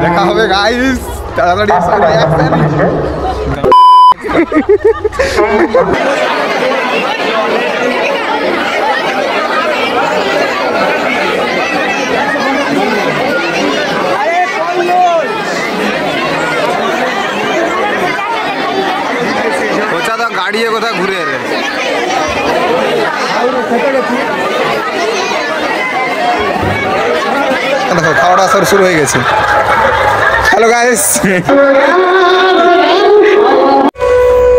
দেখা হবে গাইস, তাড়াতাড়ি গাড়ি কোথাও ঘুরে দেখো খাওয়া দাওয়া শুরু হয়ে গেছে। হ্যালো গাইস,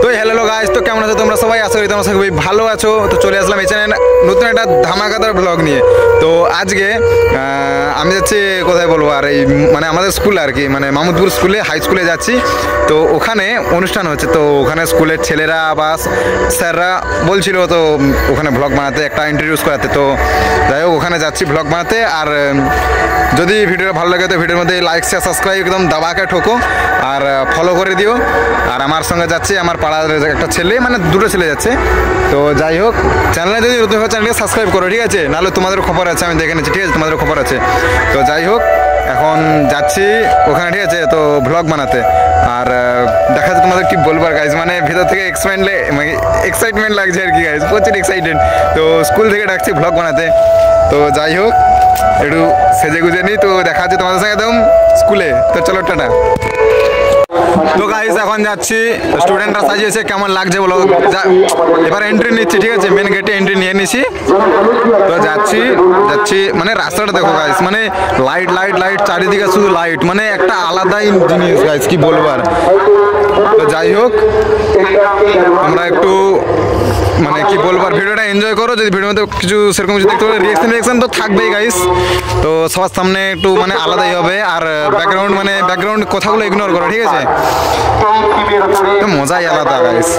তো হ্যালো গাইস, তো কেমন আছো তোমরা সবাই? আশা করি তোমরা সবাই ভালো আছো। তো চলে আসলাম এই চ্যানেলে নতুন একটা ধামাকাদার ব্লগ নিয়ে। তো আজকে আমি যাচ্ছি কোথায় বলবো, আর এই মানে আমাদের স্কুল আর কি, মানে মামুদপুর স্কুলে, হাই স্কুলে যাচ্ছি। তো ওখানে অনুষ্ঠান হচ্ছে, তো ওখানে স্কুলের ছেলেরা বা স্যাররা বলছিল তো ওখানে ব্লগ বানাতে, একটা ইন্ট্রোডিউস করাতে। তো যাই হোক ওখানে যাচ্ছি ব্লগ বানাতে। আর যদি ভিডিওটা ভালো লাগে তো ভিডিওর মধ্যে লাইক শেয়ার সাবস্ক্রাইব একদম দাবাকে ঠোকো আর ফলো করে দিও। আর আমার সঙ্গে যাচ্ছে আমার পাড়ার একটা ছেলে, মানে দুটো ছেলে যাচ্ছে। তো যাই হোক চ্যানেলে যদি নতুন হয় চ্যানেলকে সাবস্ক্রাইব করো, ঠিক আছে? নাহলে তোমাদেরও খবর আছে, আমি দেখে নিচ্ছি, ঠিক আছে? তোমাদেরও খবর আছে। তো যাই হোক এখন যাচ্ছি ওখানে, ঠিক আছে? তো ভ্লগ বানাতে। আর দেখা যাচ্ছে তোমাদের কি বলবার গাইজ, মানে ভিতর থেকে এক্সাইটমেন্ট লাগছে আর কি গাইজ, প্রচুর এক্সাইটেড। তো স্কুল থেকে ডাকছি ভ্লগ বানাতে। তো যাই হোক একটু সেজে গুজে নিই, তো দেখা যাচ্ছে তোমাদের সঙ্গে একদম স্কুলে। তো চলো টাটা। তো গাইস এখন যাচ্ছি, স্টুডেন্টরা সাজিয়েছে, কেমন লাগছে বলো? এবার এন্ট্রি নিচ্ছি, ঠিক আছে? মেন গেটে এন্ট্রি নিয়ে নিছি। তো যাচ্ছি মানে রাস্তাটা দেখো গাইস, মানে লাইট লাইট লাইট চারিদিকে শুধু লাইট, মানে একটা আলাদাই জিনিস গাইস, কি বলবার। তো যাই হোক আমরা একটু মানে কি বলবার, ভিডিওটা এনজয় করো। যদি ভিডিওর মধ্যে কিছু সেরকম কিছু দেখতে পারো, রিয়াকশন তো থাকবেই গাইস। তো সবার সামনে একটু মানে আলাদাই হবে। আর ব্যাকগ্রাউন্ড কথাগুলো ইগনোর করো, ঠিক আছে? তো মজাই আলাদা গাইস।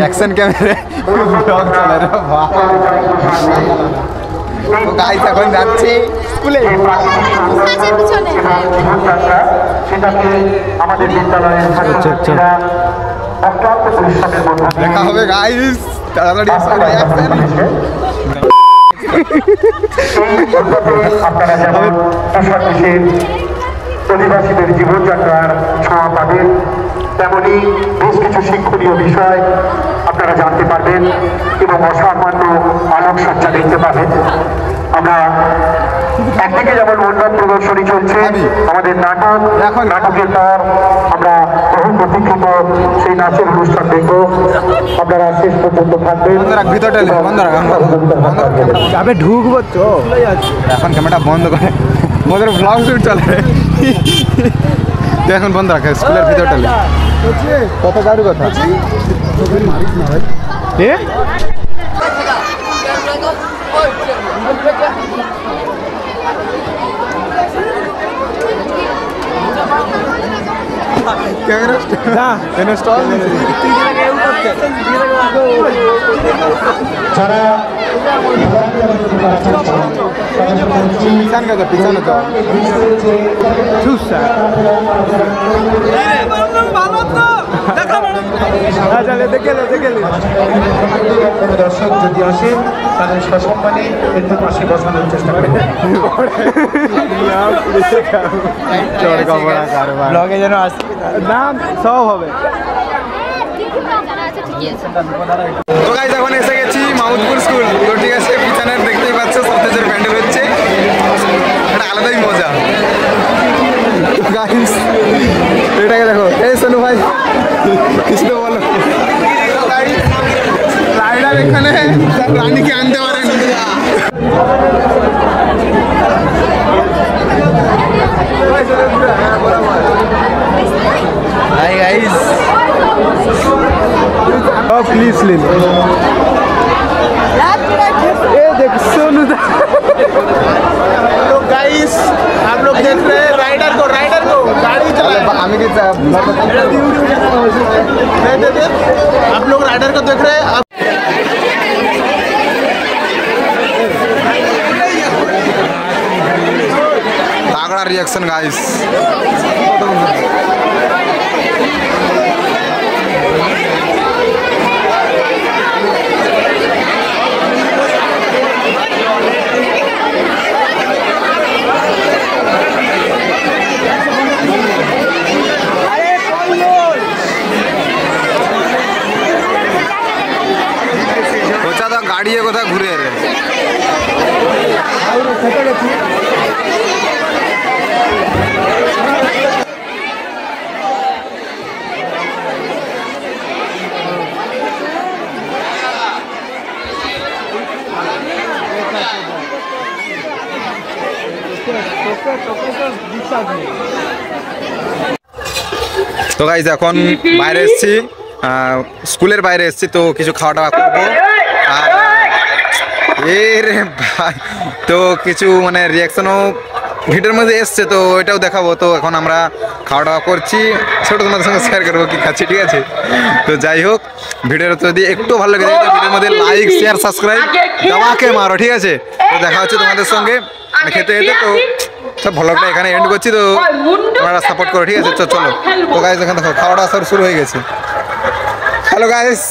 অ্যাকশন ক্যামেরা ব্লগ চলে রে বাহ। তো গাইস এখন যাচ্ছি স্কুলে। দেখা হবে গাইস, তাড়াতাড়ি আপনারা যেমন দেশের অধিবাসীদের জীবনযাত্রার ছোঁয়া পাবেন, তেমনি বেশ কিছু শিক্ষণীয় বিষয় আপনারা জানতে পারবেন এবং অসামান্য আলোকসজ্জা দেখতে পাবেন। আমরা একদিকে যেমন মণ্ডপ প্রদর্শনী চলছে, আমাদের নাটকের পর আমরা বহু প্রতীক্ষিত সেই নাচের অনুষ্ঠান দেখব। আপনারা শেষ পর্যন্ত থাকবেন। ঢুকবো তো, এখন ক্যামেরাটা বন্ধ করে, আমাদের ব্লগ শুট চলে। এখন বন্ধ রাখে স্কুলের ভিতরটা। কত গাড়ি কথা পিছানো তো দর্শক যদি আসেন তাদের সসম্মানে একটু পাশে বসানোর চেষ্টা করেন। ব্লগে যেন আসি না, সব হবে। তো গাইস এখন এসে গেছি মামুদপুর স্কুল। তো ঠিক আছে, পিছনে দেখতেই পাচ্ছ সতেজের প্যান্ডেল হচ্ছে, এটা আলাদাই মজা গাইস। এটাকে দেখো, এই সোনু ভাই কিছু বলো। রাইডার এখানে রানীকে আনতে পারেন। হাই গাইস, प्लीज ले लो। ये देख सोनू। तो गाइस आप लोग देख रहे हैं राइडर को गाड़ी चला। हमें क्या आप लोग राइडर को देख रहे हैं। तगड़ा रिएक्शन गाइस। দাঁড়িয়ে কোথা ঘুরে রে। তো গাইজ এখন বাইরে এসেছি, স্কুলের বাইরে এসেছি, তো কিছু খাওয়া দাওয়া করবো। আর এ রে ভাই, তো কিছু মানে রিয়াকশনও ভিডিওর মধ্যে এসছে, তো ওইটাও দেখাবো। তো এখন আমরা খাওয়া দাওয়া করছি, ছোটো তোমাদের সঙ্গে শেয়ার করবো কি খাচ্ছি, ঠিক আছে? তো যাই হোক, ভিডিওটা যদি একটু ভালো লেগে যায় তো ভিডিওর মধ্যে লাইক শেয়ার সাবস্ক্রাইব দাওয়াকে মারো, ঠিক আছে? তো দেখা হচ্ছে তোমাদের সঙ্গে খেতে খেতে। তো সব ভ্লগটা এখানে এন্ড করছি, তো তোমরা সাপোর্ট করো, ঠিক আছে? তো চলো। তো গাইজ এখন দেখো খাওয়া দাওয়া সব শুরু হয়ে গেছে। Hello guys.